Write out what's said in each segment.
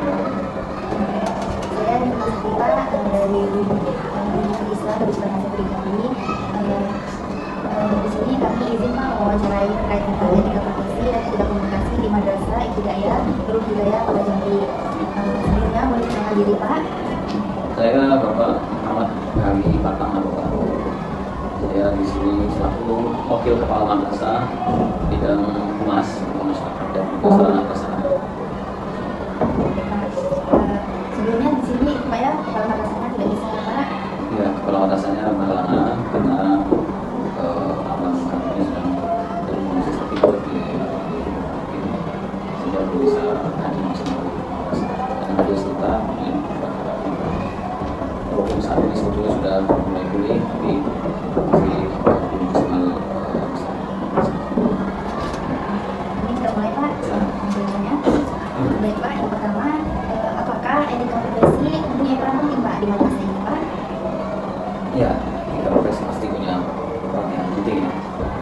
Saya Nikmas Tipa dari Islam dari Sekolah Pendidikan ini. Di sini kami izin Pak mewawancarai terkait tentang etika profesi dan etika komunikasi di Madrasah Ibtidaiyah Nurul Hidayah Kota Jambi. Sebelumnya boleh perkenalkan diri Pak. Saya Bapak Muhammad Ghani Batang Bapak. Saya di sini selaku wakil kepala madrasah bidang humas masyarakat dan sarana prasarana. Sebelumnya di sini Pak ya kepala madrasahnya tidak bisa Pak. Ya, kepala madrasahnya Malana karena abang kami sedang dalam kondisi seperti itu sehingga belum bisa hadir bersama dan hadir serta walaupun saat ini sebetulnya sudah mulai pulih tapi masih belum maksimal. Ini sudah mulai Pak. Biasanya. Baik Pak, yang pertama apakah etika profesi mempunyai peran penting Pak di madrasah ini Pak? Ya, etika profesi pasti punya peran yang penting ya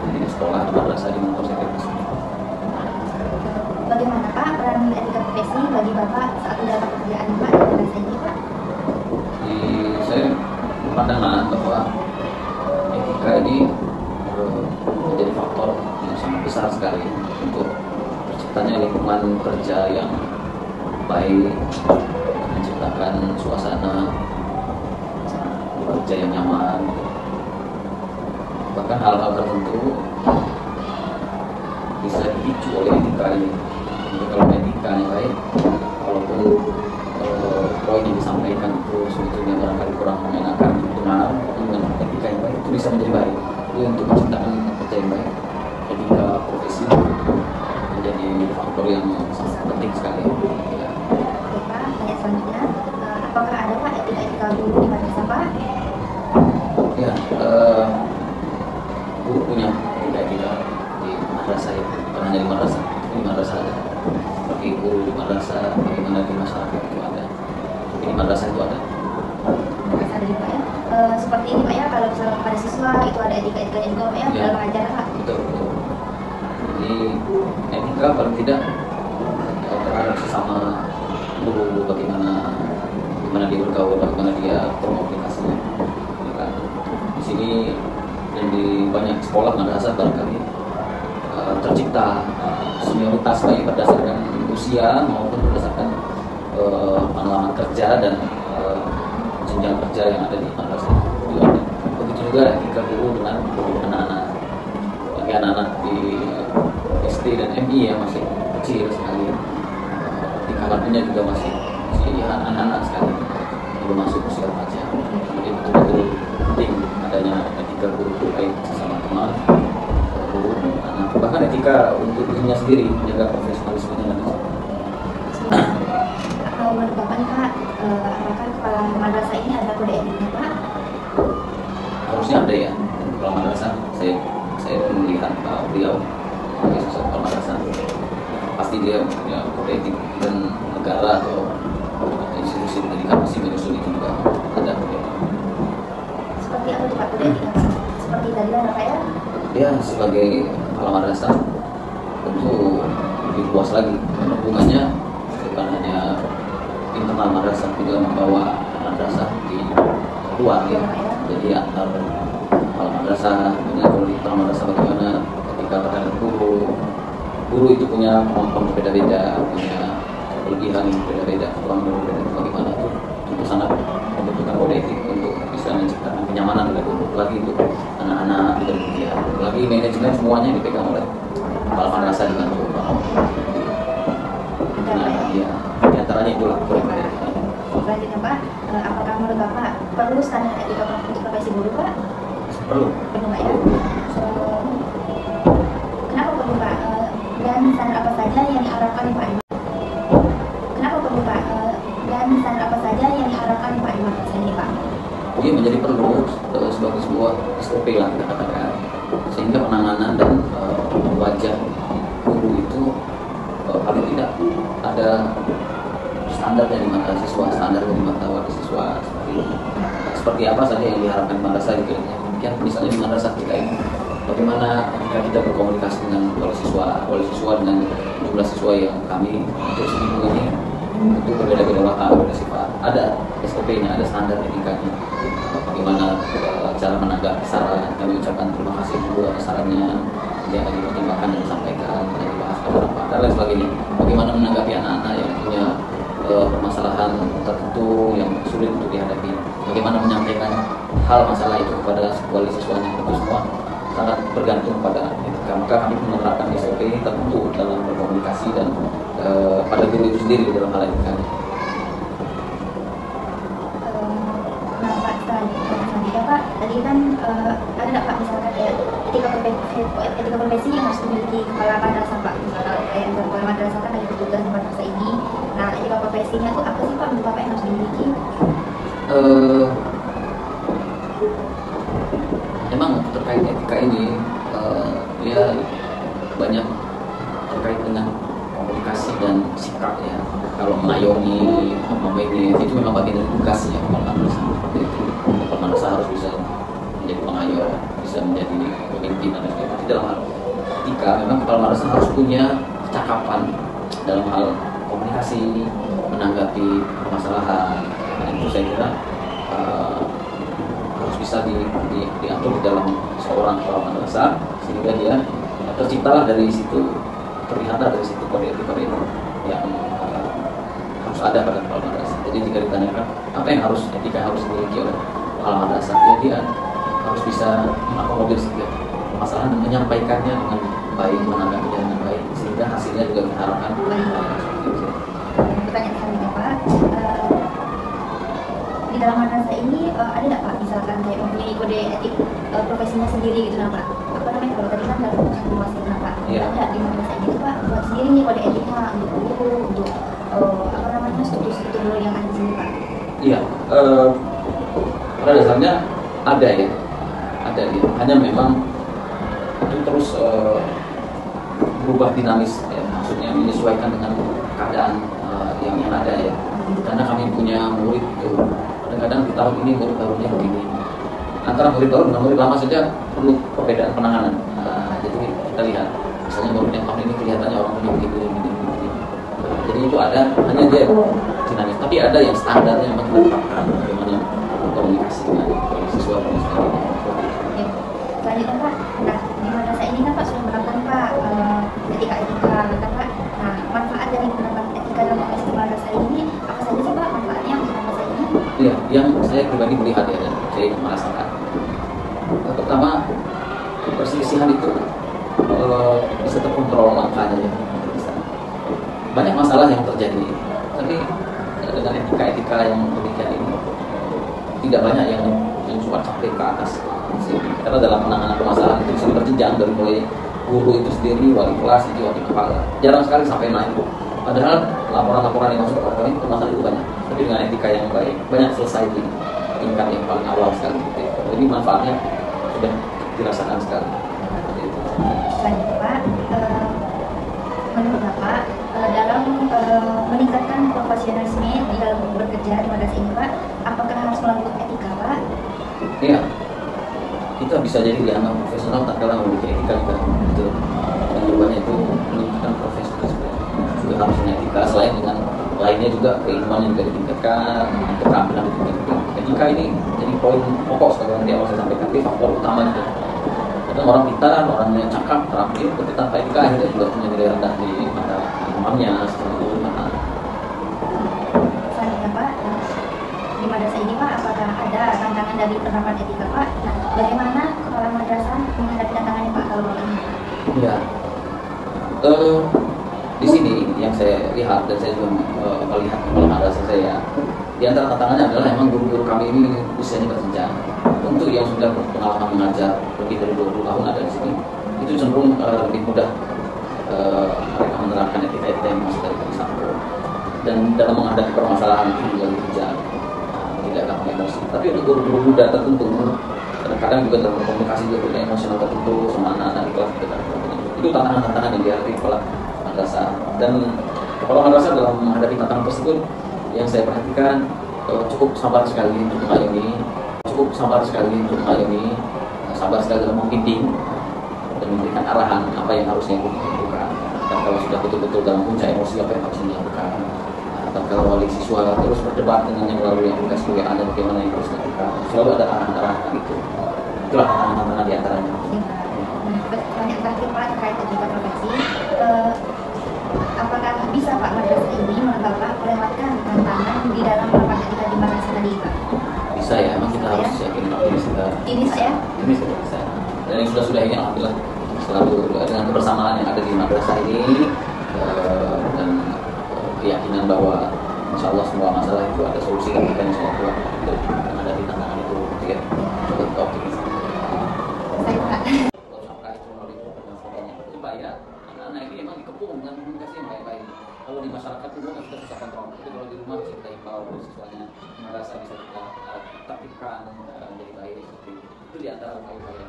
di sekolah, madrasah, di mana saya kerja. Bagaimana Pak peran etika profesi bagi Bapak saat mendapat pekerjaan Pak di madrasah ini Pak? Saya berpandangan bahwa etika ini menjadi faktor yang sangat besar sekali untuk terciptanya lingkungan kerja yang baik, menciptakan suasana kerja yang nyaman. Bahkan hal-hal tertentu bisa dipicu oleh etika ini. Jadi kalau etika yang baik, walaupun poin yang disampaikan itu sebetulnya barangkali kurang mengenakan benar, dengan etika yang baik itu bisa menjadi baik. Jadi untuk menciptakan kerja yang baik, etika profesi menjadi faktor yang sangat penting sekali. Ya. Pak, tanya selanjutnya, apakah ada Pak etika guru di madrasah Pak? Ya, guru punya etika di madrasah ya, bukan hanya di madrasah, di madrasah ada. Bagi guru di madrasah, bagaimana di masyarakat itu ada. Di madrasah itu ada. Madrasah ada juga ya. Seperti ini Pak ya, kalau misalnya pada siswa itu ada etika-etikanya juga Pak ya, Ya. dalam mengajar Pak. Betul. Jadi etika paling tidak terhadap sesama guru, bagaimana dia bergaul, bagaimana dia berkomunikasinya. Ya kan? Di sini dan di banyak sekolah madrasah barangkali tercipta senioritas baik berdasarkan usia maupun berdasarkan pengalaman kerja dan jenjang kerja yang ada di madrasah. Begitu juga etika guru dengan anak-anak. Bagi anak-anak di SD dan MI ya masih kecil sekali. Tingkatannya juga masih anak-anak sekali, belum masuk usia remaja. Jadi betul-betul penting adanya etika guru baik sesama teman, guru, anak. Bahkan etika untuk dirinya sendiri menjaga profesionalismenya dan Menurut Bapak nih Pak, apakah kepala madrasah ini ada kode etiknya Pak? harusnya ada ya. Kalau madrasah saya melihat beliau sebagai sosok kepala madrasah pasti dia punya kode etik dan negara atau institusi pendidikan masih menyusun itu juga ada kode etik. Seperti apa tuh Pak kode etiknya Pak? Seperti tadi lah Pak ya? Dia sebagai kepala madrasah tentu lebih luas lagi hubungannya, bukan hanya internal madrasah, juga membawa madrasah di luar ya. Jadi antar kepala madrasah, kalau di internal madrasah bagaimana ketika terhadap guru itu punya kemampuan berbeda-beda, punya kelebihan berbeda-beda, kekurangan berbeda-beda, bagaimana itu tentu sangat membutuhkan kode etik untuk bisa menciptakan kenyamanan lagi untuk anak-anak dan dia. Lagi manajemen semuanya dipegang oleh kepala madrasah dengan ya, diantaranya itulah kode etik. Selanjutnya Pak, apakah menurut Bapak perlu standar etika untuk profesi guru Pak? Perlu. Perlu Pak ya? Kenapa perlu Pak? Dan standar apa saja yang diharapkan nih Pak? Kenapa perlu Pak? Dan standar apa saja yang diharapkan nih Pak di madrasah ini Pak? Dia menjadi perlu sebagai sebuah SOP lah kita katakan, sehingga penanganan dan wajah guru itu paling tidak ada standarnya di mata siswa, standarnya di mata wali siswa seperti apa saja yang diharapkan madrasah gitu ya. Demikian misalnya di madrasah kita ini, bagaimana ketika kita berkomunikasi dengan wali siswa dengan jumlah siswa yang kami untuk seminggu ini Itu berbeda-beda watak, berbeda sifat. Ada SOP-nya, ada standar etikanya. Bagaimana cara menanggapi saran, kami ucapkan terima kasih dulu atas sarannya, yang akan dipertimbangkan dan disampaikan, dan dibahas apa dan lain sebagainya. Bagaimana menanggapi anak-anak yang punya permasalahan tertentu yang sulit untuk dihadapi. Bagaimana menyampaikan hal masalah itu kepada wali siswanya, itu semua sangat bergantung pada etika. Maka kami menerapkan SOP tertentu dalam berkomunikasi dan pada guru itu sendiri dalam hal etika. Nah Pak, selanjutnya Pak, tadi kan ada nggak Pak misalkan kayak etika profesi yang harus dimiliki kepala madrasah Pak, misalkan kayak kepala madrasah kan ada tugas di madrasah ini. Nah etika profesinya tuh apa sih Pak menurut Bapak yang harus dimiliki? Memang terkait etika ini dia banyak terkait dengan komunikasi dan sikap ya. Kalau mengayomi, memanage itu memang bagian dari tugasnya kepala madrasah. Seperti itu. Kepala madrasah harus bisa menjadi pengayom, bisa menjadi pemimpin dan sebagainya. Dalam hal etika, memang kepala madrasah harus punya kecakapan dalam hal komunikasi, menanggapi permasalahan. Dan itu saya kira harus bisa diatur di dalam seorang kepala madrasah sehingga dia terciptalah dari situ, terlihatlah dari situ kode etik yang harus ada pada kepala madrasah. Jadi jika ditanyakan apa yang harus etika harus dimiliki oleh kepala madrasah, dia harus bisa mengakomodir setiap masalah dan menyampaikannya dengan baik, menanggapinya dengan baik sehingga hasilnya juga kita harapkan baik. Pertanyaan selanjutnya Pak, di dalam madrasah ini ada nggak Pak misalkan kayak mempunyai kode etik profesinya sendiri gitu nah Pak? Apa namanya kalau tadi kan dalam situasi nah Pak? Ada di madrasah ini tuh Pak buat sendiri nih kode etiknya untuk guru, untuk apa namanya struktur dulu yang ada di sini Pak? Iya, pada dasarnya ada ya, hanya memang itu terus berubah dinamis ya, maksudnya menyesuaikan dengan keadaan yang ada ya. Karena kami punya murid itu kadang-kadang di tahun ini murid barunya begini, antara murid baru dengan murid lama saja perlu perbedaan penanganan. Jadi kita lihat misalnya murid yang tahun ini kelihatannya orang punya begini. Jadi itu ada, hanya dia dinamis, tapi ada yang standarnya memang ditetapkan bagaimana komunikasi dengan siswa dan sebagainya. Selanjutnya Pak, nah di madrasah ini kan Pak sudah menerapkan Pak etika kan Pak. Nah manfaat dari menerapkan etika dalam madrasah ini apa saja sih Pak manfaatnya untuk madrasah ini? Iya, yang saya pribadi melihat ya dan saya merasakan. Pertama, perselisihan itu bisa terkontrol makanya. Banyak masalah yang terjadi, tapi dengan etika yang demikian ini tidak banyak yang suka sampai ke atas. Karena dalam penanganan permasalahan itu bisa berjenjang dari mulai guru itu sendiri, wali kelas, itu wali kepala. Jarang sekali sampai naik. Padahal laporan-laporan yang masuk ke kami itu masalah itu banyak. Tapi dengan etika yang baik, banyak selesai di tingkat yang paling awal sekali. Jadi manfaatnya sudah dirasakan sekali. Selanjutnya Pak, menurut Bapak dalam meningkatkan profesionalisme di dalam bekerja di madrasah ini Pak, apakah harus melalui etika Pak? Iya, kita bisa jadi dianggap profesional tak kalah memiliki etika juga. Itu dan jawabannya itu meningkatkan profesionalisme juga harus punya etika. Selain dengan lainnya juga keilmuan yang juga ditingkatkan, keterampilan ditingkatkan. Etika ini jadi poin pokok sekali yang awal saya sampaikan, itu faktor utama juga. Kadang orang pintar, orang yang cakap, terampil, tapi tanpa etika akhirnya juga punya nilai rendah di mata imamnya, seluruh mana. Selanjutnya Pak, di madrasah ini Pak, apakah ada tantangan dari penerapan etika Pak? Nah, bagaimana kepala madrasah menghadapi tantangannya Pak kalau ini? Ya, di sini yang saya lihat dan saya juga melihat kepala madrasah saya, di antara tantangannya adalah memang guru-guru kami ini usianya berjenjang. Untuk yang sudah berpengalaman mengajar lebih dari 20 tahun ada di sini, itu cenderung lebih mudah mereka menerapkan etika yang masuk dari Sampo. Dan dalam menghadapi permasalahan itu juga lebih bijak, tidak gampang emosi. Tapi untuk guru-guru muda tertentu, kadang-kadang juga dalam komunikasi juga punya emosional tertentu sama anak-anak di kelas kita. Itu tantangan-tantangan yang dihadapi kepala madrasah. Dan kepala madrasah dalam menghadapi tantangan tersebut, yang saya perhatikan cukup sabar sekali untuk mengayomi, sabar sekali dalam membimbing dan memberikan arahan apa yang harusnya dilakukan. Dan kalau sudah betul-betul dalam puncak emosi apa yang harus dilakukan. tatkala wali siswa terus berdebat dengan yang melalui aplikasi WA dan bagaimana yang harus dilakukan, selalu ada arah-arah gitu. Itulah tantangan di antaranya. Banyak terakhir Pak terkait etika profesi. Apakah bisa Pak madrasah ini menurut Bapak melewatkan tantangan di dalam rapat etika di madrasah tadi Pak? Bisa ya, emang kita harus yakin optimis kita. Optimis ya? Optimis kita bisa. Dan yang sudah ini alhamdulillah selalu dengan kebersamaan yang ada di madrasah ini dan keyakinan bahwa insya Allah semua masalah itu ada solusi kan kita insya Allah ada di tantangan itu ya. Coba optimis. Saya Pak. Coba ya, anak-anak ini memang dikepung dengan komunikasi yang baik-baik. Kalau di masyarakat umum kita bisa kontrol, tapi kalau di rumah bisa kita himbau siswanya merasa bisa kita tertipkan menjadi baik seperti itu di antara upaya-upaya.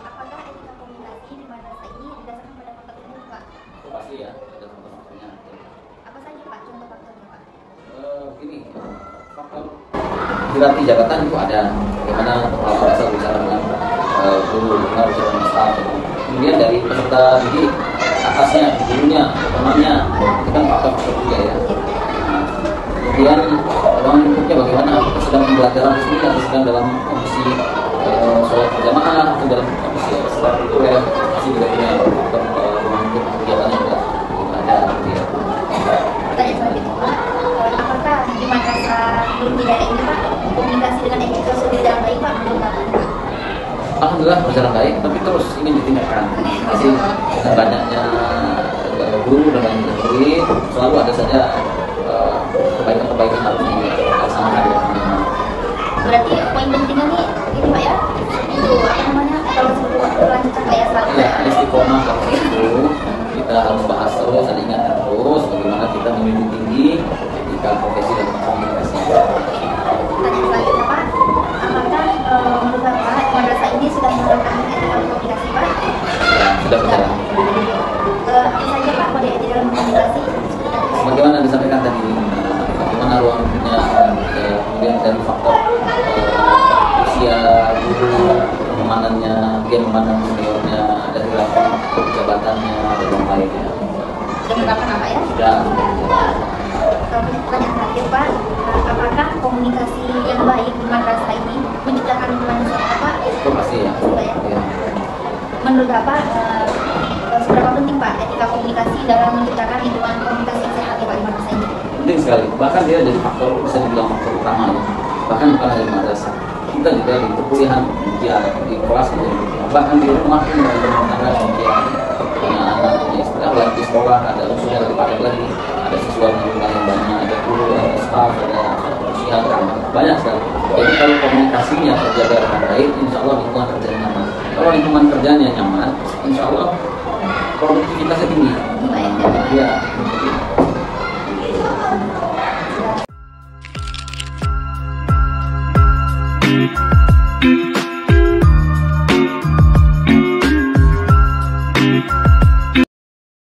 Apakah etika komunikasi di madrasah ini didasarkan pada faktor umum Pak? Oh, pasti ya, ada faktor-faktornya. Apa saja Pak contoh faktornya Pak? Ini faktor hierarki jabatan itu ada, bagaimana kepala madrasah bicara dengan guru, bagaimana bicara dengan staf. Kemudian dari peserta didik atasnya, gurunya, temannya, itu kan faktor-faktor juga ya. Kemudian ruang lingkupnya bagaimana, kita sedang belajar di sini atau sedang dalam kondisi sholat berjamaah atau dalam kondisi sholat itu ya, masih juga punya faktor ruang lingkup kegiatannya juga ada gitu ya. Pertanyaan selanjutnya Pak, apakah di madrasah belum tidak ini Pak komunikasi dengan etika sudah berjalan baik Pak menurut Bapak? Alhamdulillah berjalan baik, tapi terus ingin ditingkatkan. Jadi dengan banyaknya guru dan banyak murid, selalu ada saja kebaikan-kebaikan harus dilaksanakan. Berarti poin pentingnya nih ini Pak ya, itu apa namanya kalau seluruh lanjutan Pak ya selalu. Ya, istiqomah itu kita harus bahas terus dan ingatkan terus bagaimana kita menjunjung tinggi etika profesi dan komunikasi. Pertanyaan selanjutnya Pak, apakah menurut Bapak madrasah ini sudah menerapkan etika komunikasi Pak? Ya, sudah berjalan. Apa saja Pak kode etika dalam komunikasi? Bagaimana disampaikan tadi, bagaimana ruangnya, kemudian dari faktor usia guru, pemandannya, dia memandang seniornya, dari level jabatannya, dan yang lainnya. Sudah menerapkan apa ya? Sudah. Pertanyaan terakhir Pak, apakah komunikasi yang baik di madrasah ini menciptakan lingkungan yang sehat Pak? Itu pasti ya. Ya. Menurut Bapak, seberapa penting Pak etika komunikasi dalam menciptakan lingkungan komunikasi yang sehat ya Pak di madrasah ini? Penting sekali. Bahkan dia jadi faktor, bisa dibilang faktor utama ya. Bahkan bukan hanya di madrasah. Kita juga di perkuliahan, di kelas, bahkan di rumah pun ada demikian. Punya anak, punya istri, apalagi di sekolah ada unsur yang lebih padat lagi. Ada siswa yang banyak, ada guru, ada staf, ada usia, banyak sekali. Jadi kalau komunikasinya terjaga dengan baik, insya Allah lingkungan kerjanya nyaman. Kalau lingkungan kerjanya nyaman, insya Allah produktivitasnya tinggi. Baik. Ya,